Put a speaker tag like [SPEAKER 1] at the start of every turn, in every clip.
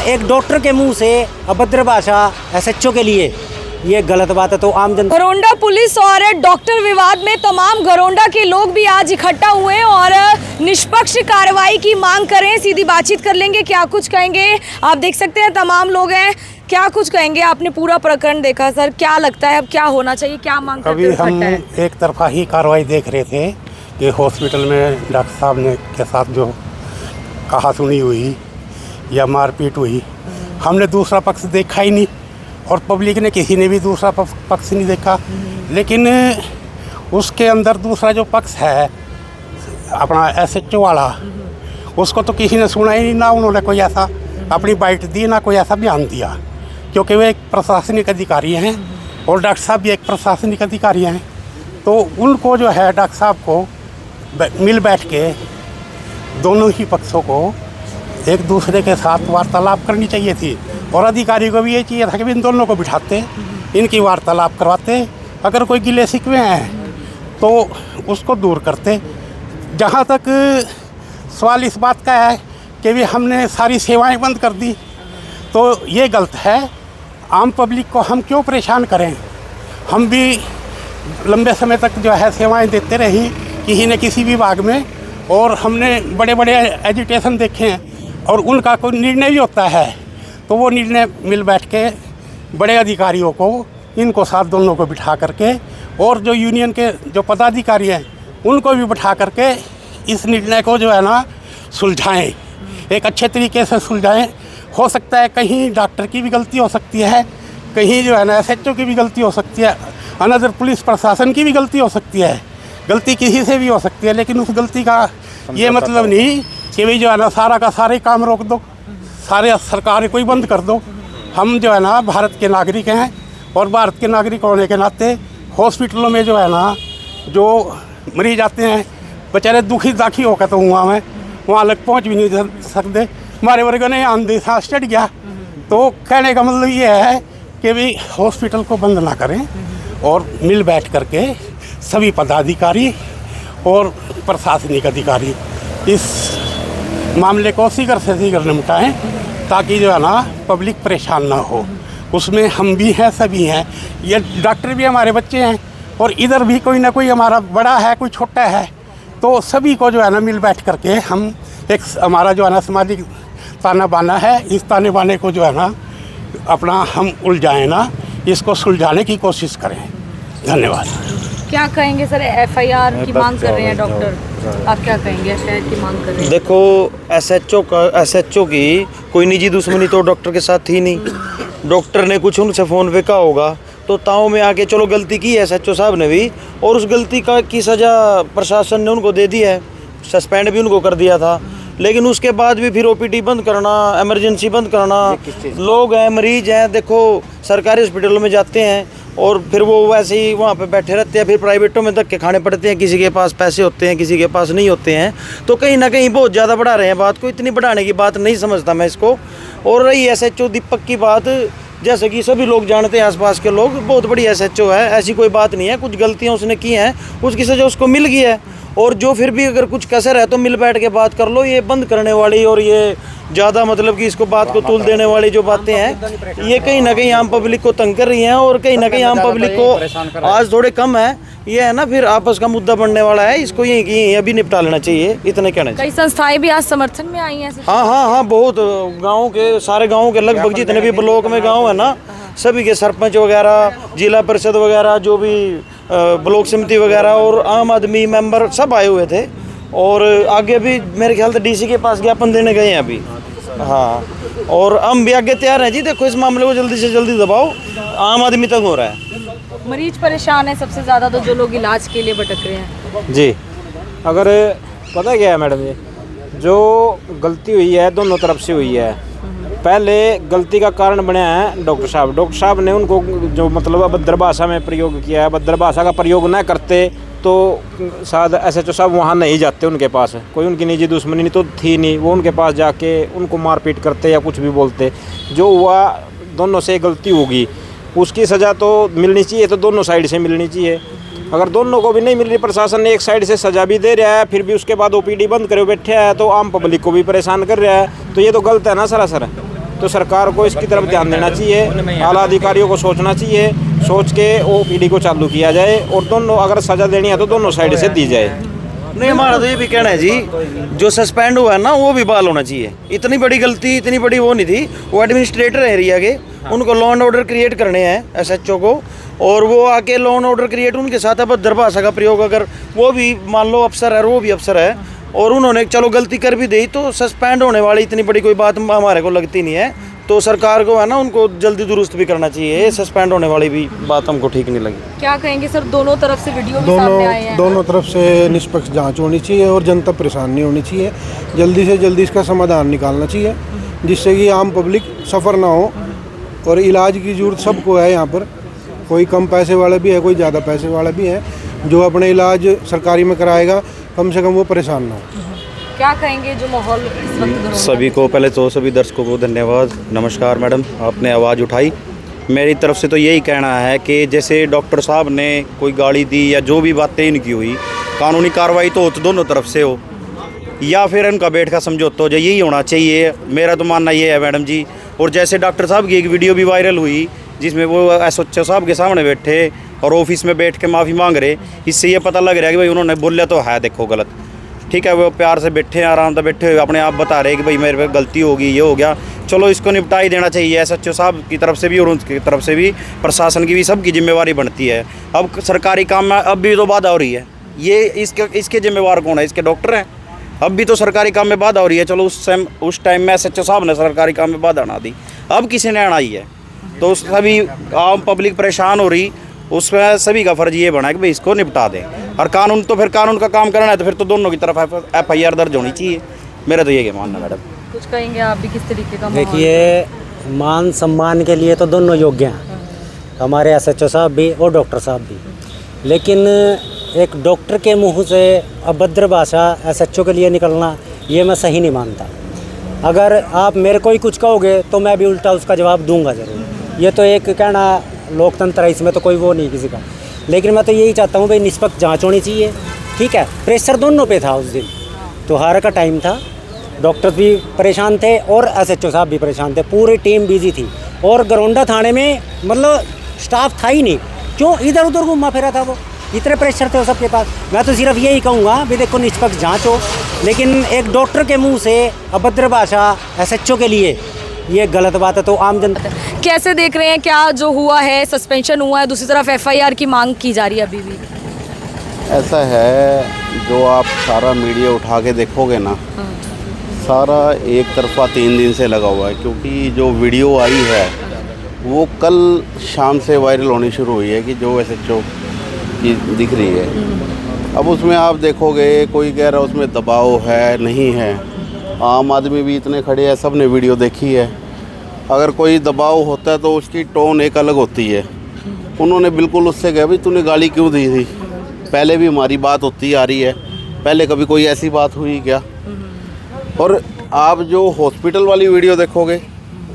[SPEAKER 1] एक डॉक्टर के मुंह से अभद्र भाषा एसएचओ के लिए ये गलत बात है। तो आम जनता
[SPEAKER 2] घरोंडा पुलिस और डॉक्टर विवाद में तमाम घरोंडा के लोग भी आज इकट्ठा हुए हैं और निष्पक्ष कार्रवाई की मांग कर रहे हैं। सीधी बातचीत कर लेंगे, क्या कुछ कहेंगे। आप देख सकते हैं तमाम लोग हैं, क्या कुछ कहेंगे। आपने पूरा प्रकरण देखा सर, क्या लगता है अब क्या होना चाहिए, क्या मांग करते हैं?
[SPEAKER 3] अभी हम एक तरफा ही कार्रवाई देख रहे थे कि हॉस्पिटल में डॉक्टर साहब ने के साथ जो कहा सुनी हुई या मारपीट हुई, हमने दूसरा पक्ष देखा ही नहीं और पब्लिक ने किसी ने भी दूसरा पक्ष नहीं देखा। लेकिन उसके अंदर दूसरा जो पक्ष है अपना एसएचओ वाला, उसको तो किसी ने सुना ही नहीं, ना उन्होंने कोई ऐसा अपनी बाइट दी, ना कोई ऐसा बयान दिया, क्योंकि वे एक प्रशासनिक अधिकारी हैं और डॉक्टर साहब भी एक प्रशासनिक अधिकारी हैं। तो उनको जो है डॉक्टर साहब को मिल बैठ के दोनों ही पक्षों को एक दूसरे के साथ वार्तालाप करनी चाहिए थी और अधिकारी को भी ये चाहिए था कि इन दोनों को बिठाते, इनकी वार्तालाप करवाते, अगर कोई गिले शिकवे हैं तो उसको दूर करते। जहाँ तक सवाल इस बात का है कि भी हमने सारी सेवाएं बंद कर दी, तो ये गलत है। आम पब्लिक को हम क्यों परेशान करें? हम भी लंबे समय तक जो है सेवाएं देते रही किसी न किसी विभाग में, और हमने बड़े बड़े एजुटेशन देखे हैं और उनका कोई निर्णय भी होता है तो वो निर्णय मिल बैठ के बड़े अधिकारियों को, इनको साथ दोनों को बिठा करके, और जो यूनियन के जो पदाधिकारी हैं उनको भी बिठा करके इस निर्णय को जो है ना सुलझाएं, एक अच्छे तरीके से सुलझाएं। हो सकता है कहीं डॉक्टर की भी गलती हो सकती है, कहीं जो है ना एसएचओ की भी गलती हो सकती है, अनदर पुलिस प्रशासन की भी गलती हो सकती है, गलती किसी से भी हो सकती है। लेकिन उस गलती का ये मतलब नहीं कि भाई जो है ना सारा का सारे काम रोक दो, सारे सरकार को ही बंद कर दो। हम जो है ना भारत के नागरिक हैं और भारत के नागरिक होने के नाते हॉस्पिटलों में जो है ना जो मरीज आते हैं बेचारे दुखी दाखी होकर, तो वहाँ लग पहुँच भी नहीं सकते। हमारे वर्ग ने आंधी सांस चढ़ गया। तो कहने का मतलब ये है कि भाई हॉस्पिटल को बंद ना करें और मिल बैठ करके सभी पदाधिकारी और प्रशासनिक अधिकारी इस मामले को शीघ्र से शीघ्र निपटाएं, ताकि जो है ना पब्लिक परेशान ना हो। उसमें हम भी हैं, सभी हैं, ये डॉक्टर भी हमारे बच्चे हैं और इधर भी कोई ना कोई हमारा बड़ा है, कोई छोटा है। तो सभी को जो है ना मिल बैठ करके हम एक हमारा जो है ना सामाजिक ताना बाना है, इस ताने बाने को जो है ना अपना हम उलझाएं ना, इसको सुलझाने की कोशिश करें। धन्यवाद।
[SPEAKER 2] क्या कहेंगे सर, एफआईआर की मांग कर रहे हैं डॉक्टर, आप क्या कहेंगे? एफआईआर की मांग कर रहे हैं।
[SPEAKER 4] देखो एसएचओ की कोई निजी दुश्मनी तो डॉक्टर के साथ थी नहीं। डॉक्टर ने कुछ उनसे फ़ोन पे कहा होगा तो ताव में आके चलो गलती की है एसएचओ साहब ने भी, और उस गलती की सज़ा प्रशासन ने उनको दे दी है, सस्पेंड भी उनको कर दिया था। लेकिन उसके बाद भी फिर ओपीडी बंद करना, इमरजेंसी बंद करना, लोग हैं, मरीज हैं, देखो सरकारी हॉस्पिटलों में जाते हैं और फिर वो वैसे ही वहाँ पे बैठे रहते हैं, फिर प्राइवेटों में धक्के खाने पड़ते हैं। किसी के पास पैसे होते हैं, किसी के पास नहीं होते हैं। तो कहीं ना कहीं बहुत ज़्यादा बढ़ा रहे हैं बात को। इतनी बढ़ाने की बात नहीं समझता मैं इसको। और रही एसएचओ दीपक की बात, जैसे कि सभी लोग जानते हैं, आसपास के लोग, बहुत बड़ी एसएचओ है, ऐसी कोई बात नहीं है। कुछ गलतियाँ उसने की हैं, उसकी सज़ा उसको मिल गई है। और जो फिर भी अगर कुछ कसर है तो मिल बैठ के बात कर लो। ये बंद करने वाली और ये ज़्यादा मतलब कि इसको बात को तूल देने वाली जो बातें हैं, ये कहीं ना कहीं आम पब्लिक को तंग कर रही हैं और कहीं ना कहीं आम पब्लिक को आज थोड़े कम है, ये है ना फिर आपस का मुद्दा बनने वाला है। इसको यही अभी निपटा लेना चाहिए, इतने कहना चाहिए।
[SPEAKER 2] कई संस्थाएं भी आज समर्थन में आई हैं।
[SPEAKER 4] हाँ, बहुत गाँव के, सारे गाँव के लगभग जितने भी ब्लॉक में गाँव है ना, सभी के सरपंच वगैरह, जिला परिषद वगैरह, जो भी ब्लॉक समिति वगैरह और आम आदमी मेंबर सब आए हुए थे। और आगे भी मेरे ख्याल से डीसी के पास ज्ञापन देने गए हैं अभी। हाँ, और हम भी आगे तैयार हैं जी। देखो इस मामले को जल्दी से जल्दी दबाओ, आम आदमी तंग हो रहा है।
[SPEAKER 2] मरीज परेशान है सबसे ज़्यादा, तो जो लोग इलाज के लिए भटक रहे हैं
[SPEAKER 5] जी। अगर पता क्या है मैडम, ये जो गलती हुई है दोनों तरफ से हुई है। पहले गलती का कारण बने हैं डॉक्टर साहब ने उनको जो मतलब अभद्र भाषा में प्रयोग किया है। अभद्र भाषा का प्रयोग न करते तो शायद एसएचओ साहब वहाँ नहीं जाते, उनके पास कोई उनकी निजी दुश्मनी नहीं तो थी नहीं, वो उनके पास जाके उनको मारपीट करते या कुछ भी बोलते। जो हुआ दोनों से गलती होगी, उसकी सज़ा तो मिलनी चाहिए, तो दोनों साइड से मिलनी चाहिए। अगर दोनों को भी नहीं मिल रही, प्रशासन ने एक साइड से सज़ा भी दे रहा है, फिर भी उसके बाद ओपीडी बंद करे बैठे है, तो आम पब्लिक को भी परेशान कर रहा है, तो ये तो गलत है ना सरासर। तो सरकार को इसकी तरफ ध्यान देना चाहिए, आला अधिकारियों को सोचना चाहिए, सोच के ओपीडी को चालू किया जाए और दोनों अगर सज़ा देनी है तो दोनों साइड से दी जाए।
[SPEAKER 4] नहीं, हमारा तो ये भी कहना है जी, जो सस्पेंड हुआ है ना वो भी बहाल होना चाहिए। इतनी बड़ी गलती, इतनी बड़ी वो नहीं थी। वो एडमिनिस्ट्रेटर है एरिया के, उनको लॉ एंड ऑर्डर क्रिएट करने हैं एसएचओ को, और वो आके लॉ एंड ऑर्डर क्रिएट उनके साथ अभद्र भाषा का प्रयोग, अगर वो भी मान लो अफसर है, वो भी अफसर है और उन्होंने चलो गलती कर भी दी तो सस्पेंड होने वाली इतनी बड़ी कोई बात हमारे को लगती नहीं है। तो सरकार को है ना उनको जल्दी दुरुस्त भी करना चाहिए, सस्पेंड होने वाली भी बात हमको ठीक नहीं लगी।
[SPEAKER 2] क्या कहेंगे सर, दोनों तरफ से वीडियो भी सामने आए हैं।
[SPEAKER 6] दोनों तरफ से निष्पक्ष जांच होनी चाहिए और जनता परेशान नहीं होनी चाहिए। जल्दी से जल्दी इसका समाधान निकालना चाहिए जिससे कि आम पब्लिक सफ़र ना हो। और इलाज की ज़रूरत सबको है यहाँ पर, कोई कम पैसे वाला भी है, कोई ज़्यादा पैसे वाला भी है। जो अपने इलाज सरकारी में कराएगा कम से कम वो परेशान ना हो।
[SPEAKER 2] क्या कहेंगे जो माहौल इस वक्त
[SPEAKER 4] सभी को, पहले तो सभी दर्शकों को धन्यवाद। नमस्कार मैडम, आपने आवाज़ उठाई। मेरी तरफ से तो यही कहना है कि जैसे डॉक्टर साहब ने कोई गाली दी या जो भी बातें इनकी हुई, कानूनी कार्रवाई तो दोनों तरफ से हो या फिर इनका बैठ का समझौता हो जाए, यही होना चाहिए। मेरा तो मानना ये है मैडम जी। और जैसे डॉक्टर साहब की एक वीडियो भी वायरल हुई जिसमें वो एसएचओ साहब के सामने बैठे और ऑफिस में बैठ के माफ़ी मांग रहे, इससे ये पता लग रहा है कि भाई उन्होंने बोला तो है, देखो गलत, ठीक है। वो प्यार से बैठे हैं, आराम से बैठे हुए अपने आप बता रहे कि भाई मेरे पे गलती होगी, ये हो गया, चलो इसको निपटा ही देना चाहिए। एसएचओ साहब की तरफ से भी और उनकी तरफ से भी, प्रशासन की भी, सबकी जिम्मेवारी बनती है। अब सरकारी काम में अब भी तो बाधा हो रही है, ये इसके जिम्मेवार कौन है? इसके डॉक्टर हैं। अब भी तो सरकारी काम में बाधा हो रही है। चलो उस टाइम में एसएचओ साहब ने सरकारी काम में बाधा ना दी, अब किसी ने आना ही है, तो सभी आम पब्लिक परेशान हो रही। उसमें सभी का फर्ज ये बना है कि भाई इसको निपटा दें। और कानून तो फिर कानून का काम करना है तो फिर तो दोनों की तरफ एफआईआर दर्ज होनी चाहिए। मेरा तो ये मानना मैडम।
[SPEAKER 2] कुछ कहेंगे आप भी किस तरीके का माहौल?
[SPEAKER 1] देखिए, मान सम्मान के लिए तो दोनों योग्य हैं, हमारे एसएचओ साहब भी और डॉक्टर साहब भी। लेकिन एक डॉक्टर के मुंह से अभद्र भाषा एसएचओ के लिए निकलना, ये मैं सही नहीं मानता। अगर आप मेरे को ही कुछ कहोगे तो मैं भी उल्टा उसका जवाब दूंगा ज़रूर। ये तो एक कहना लोकतंत्र है, इसमें तो कोई वो नहीं किसी का। लेकिन मैं तो यही चाहता हूँ भाई निष्पक्ष जांच होनी चाहिए, ठीक है। प्रेशर दोनों पे था उस दिन, त्योहार का टाइम था, डॉक्टर भी परेशान थे और एसएचओ साहब भी परेशान थे, पूरी टीम बिजी थी। और गरौंडा थाने में मतलब स्टाफ था ही नहीं, क्यों इधर उधर घूमा फिरा था वो, इतने प्रेशर थे सबके पास। मैं तो सिर्फ यही कहूँगा भी देखो निष्पक्ष जांच हो, लेकिन एक डॉक्टर के मुंह से अभद्र भाषा एसएचओ के लिए ये गलत बात है। तो आम जनता
[SPEAKER 2] कैसे देख रहे हैं, क्या जो हुआ है, सस्पेंशन हुआ है, दूसरी तरफ एफआईआर की मांग की जा रही है अभी भी?
[SPEAKER 7] ऐसा है, जो आप सारा मीडिया उठा के देखोगे ना, सारा एक तरफा 3 दिन से लगा हुआ है। क्योंकि जो वीडियो आई है वो कल शाम से वायरल होनी शुरू हुई है कि जो एसएचओ की दिख रही है। अब उसमें आप देखोगे, कोई कह रहा है उसमें दबाव है, नहीं है। आम आदमी भी इतने खड़े हैं, सब ने वीडियो देखी है। अगर कोई दबाव होता है तो उसकी टोन एक अलग होती है। उन्होंने बिल्कुल उससे कहा भाई तूने गाली क्यों दी थी, पहले भी हमारी बात होती आ रही है, पहले कभी कोई ऐसी बात हुई क्या? और आप जो हॉस्पिटल वाली वीडियो देखोगे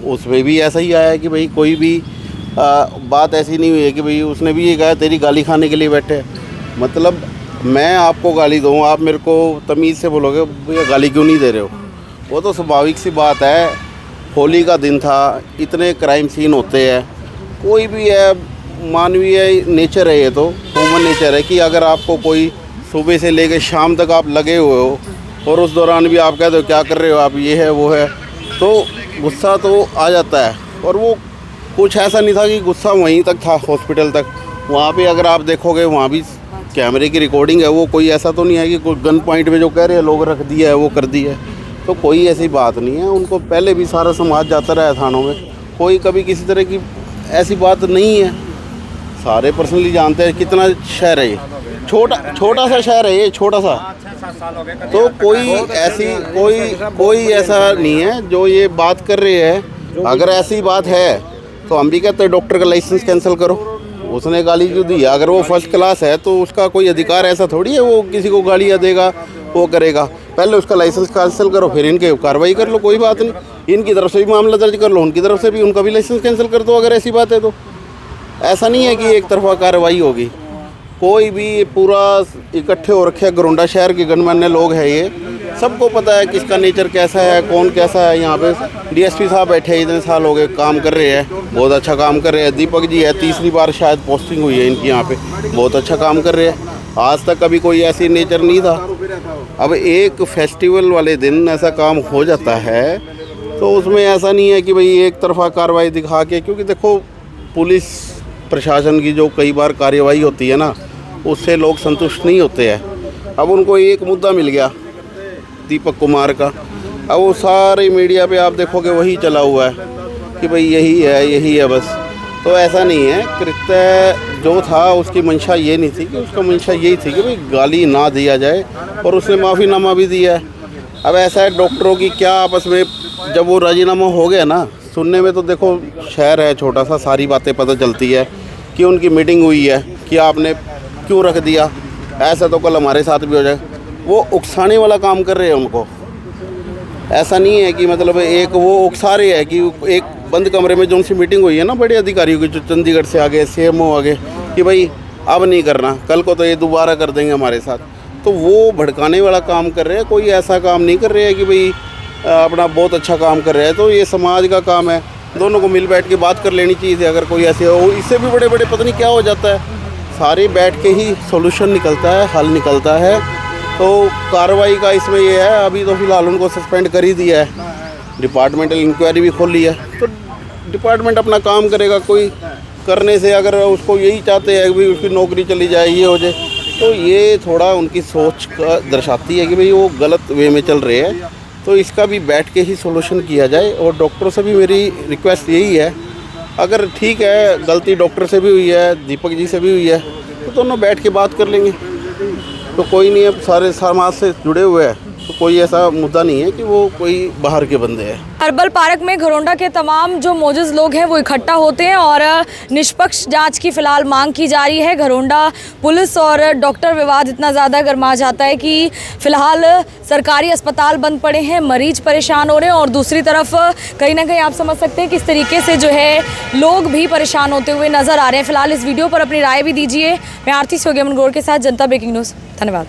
[SPEAKER 7] उसमें भी ऐसा ही आया है कि भाई कोई भी बात ऐसी नहीं हुई है कि भाई उसने भी ये कहा तेरी गाली खाने के लिए बैठे हैं। मतलब मैं आपको गाली दूँ, आप मेरे को तमीज़ से बोलोगे भैया गाली क्यों नहीं दे रहे हो, वो तो स्वाभाविक सी बात है। होली का दिन था, इतने क्राइम सीन होते हैं, कोई भी है, मानवीय नेचर है, ये तो ह्यूमन नेचर है कि अगर आपको कोई सुबह से लेकर शाम तक आप लगे हुए हो और उस दौरान भी आप कहते हो क्या कर रहे हो आप, ये है वो है, तो गुस्सा तो आ जाता है। और वो कुछ ऐसा नहीं था कि गुस्सा वहीं तक था, हॉस्पिटल तक। वहाँ पे अगर आप देखोगे वहाँ भी कैमरे की रिकॉर्डिंग है, वो कोई ऐसा तो नहीं है कि कोई गन पॉइंट पे जो कह रहे हैं लोग रख दिया है वो कर दिया है, तो कोई ऐसी बात नहीं है। उनको पहले भी सारा समाज जाता रहा है थानों में, कोई कभी किसी तरह की ऐसी बात नहीं है। सारे पर्सनली जानते हैं कितना शहर है ये, छोटा सा शहर है ये, छोटा सा, तो कोई ऐसा नहीं है जो ये बात कर रहे हैं। अगर ऐसी बात है तो हम भी कहते हैं डॉक्टर का लाइसेंस कैंसिल करो, उसने गाली क्यों दी? अगर वो फर्स्ट क्लास है तो उसका कोई अधिकार ऐसा थोड़ी है वो किसी को गालियाँ देगा, वो करेगा। पहले उसका लाइसेंस कैंसिल करो, फिर इनके कार्रवाई कर लो, कोई बात नहीं। इनकी तरफ से भी मामला दर्ज कर लो, उनकी तरफ से भी, उनका भी लाइसेंस कैंसिल कर दो अगर ऐसी बात है तो। ऐसा नहीं है कि एक तरफा कार्रवाई होगी। कोई भी पूरा इकट्ठे हो रखे गरौंडा शहर के गणमान्य लोग हैं ये, सबको पता है किसका नेचर कैसा है, कौन कैसा है। यहाँ पे डीएसपी साहब बैठे हैं, इतने साल हो गए काम कर रहे हैं, बहुत अच्छा काम कर रहे हैं। दीपक जी है, तीसरी बार शायद पोस्टिंग हुई है इनकी यहाँ पे, बहुत अच्छा काम कर रहे हैं। आज तक कभी कोई ऐसी नेचर नहीं था। अब एक फेस्टिवल वाले दिन ऐसा काम हो जाता है तो उसमें ऐसा नहीं है कि भाई एक तरफा कार्रवाई दिखा के, क्योंकि देखो पुलिस प्रशासन की जो कई बार कार्यवाही होती है ना, उससे लोग संतुष्ट नहीं होते हैं। अब उनको एक मुद्दा मिल गया दीपक कुमार का, अब वो सारे मीडिया पे आप देखोगे वही चला हुआ है कि भाई यही है बस। तो ऐसा नहीं है, कृत्य जो था उसकी मंशा ये नहीं थी, कि उसका मंशा यही थी कि भाई गाली ना दिया जाए, और उसने माफ़ीनामा भी दिया है। अब ऐसा है डॉक्टरों की क्या आपस में, जब वो राजीनामा हो गया ना, सुनने में तो देखो शहर है छोटा सा, सारी बातें पता चलती है कि उनकी मीटिंग हुई है कि आपने क्यों रख दिया, ऐसा तो कल हमारे साथ भी हो जाए। वो उकसाने वाला काम कर रहे हैं उनको। ऐसा नहीं है कि मतलब एक वो उकसा रहे हैं कि एक बंद कमरे में जो उनसे मीटिंग हुई है ना बड़े अधिकारियों की, जो चंडीगढ़ से आ गए, CMO आ गए, कि भाई अब नहीं करना, कल को तो ये दोबारा कर देंगे हमारे साथ। तो वो भड़काने वाला काम कर रहे हैं, कोई ऐसा काम नहीं कर रहे हैं कि भाई अपना बहुत अच्छा काम कर रहे हैं। तो ये समाज का काम है, दोनों को मिल बैठ के बात कर लेनी चाहिए। अगर कोई ऐसे हो, इससे भी बड़े बड़े पता नहीं क्या हो जाता है, सारे बैठ के ही सोल्यूशन निकलता है, हल निकलता है। तो कार्रवाई का इसमें ये है, अभी तो फ़िलहाल उनको सस्पेंड कर ही दिया है, डिपार्टमेंटल इंक्वायरी भी खोल ली है, तो डिपार्टमेंट अपना काम करेगा। कोई करने से अगर उसको यही चाहते हैं कि भाई उसकी नौकरी चली जाए, ये हो जाए, तो ये थोड़ा उनकी सोच का दर्शाती है कि भाई वो गलत वे में चल रहे हैं। तो इसका भी बैठ के ही सोल्यूशन किया जाए। और डॉक्टरों से भी मेरी रिक्वेस्ट यही है, अगर ठीक है गलती डॉक्टर से भी हुई है, दीपक जी से भी हुई है, तो दोनों बैठ के बात कर लेंगे। तो कोई नहीं है, सारे समाज से जुड़े हुए हैं, तो कोई ऐसा मुद्दा नहीं है कि वो कोई बाहर के बंदे हैं।
[SPEAKER 2] हर्बल पार्क में घरोंडा के तमाम जो मौजूद लोग हैं वो इकट्ठा होते हैं और निष्पक्ष जांच की फिलहाल मांग की जा रही है। घरोंडा पुलिस और डॉक्टर विवाद इतना ज़्यादा गरमा जाता है कि फिलहाल सरकारी अस्पताल बंद पड़े हैं, मरीज परेशान हो रहे हैं और दूसरी तरफ कहीं ना कहीं आप समझ सकते हैं किस तरीके से जो है लोग भी परेशान होते हुए नजर आ रहे हैं। फिलहाल इस वीडियो पर अपनी राय भी दीजिए। मैं आरती सोगेमन गौर के साथ जनता ब्रेकिंग न्यूज़, धन्यवाद।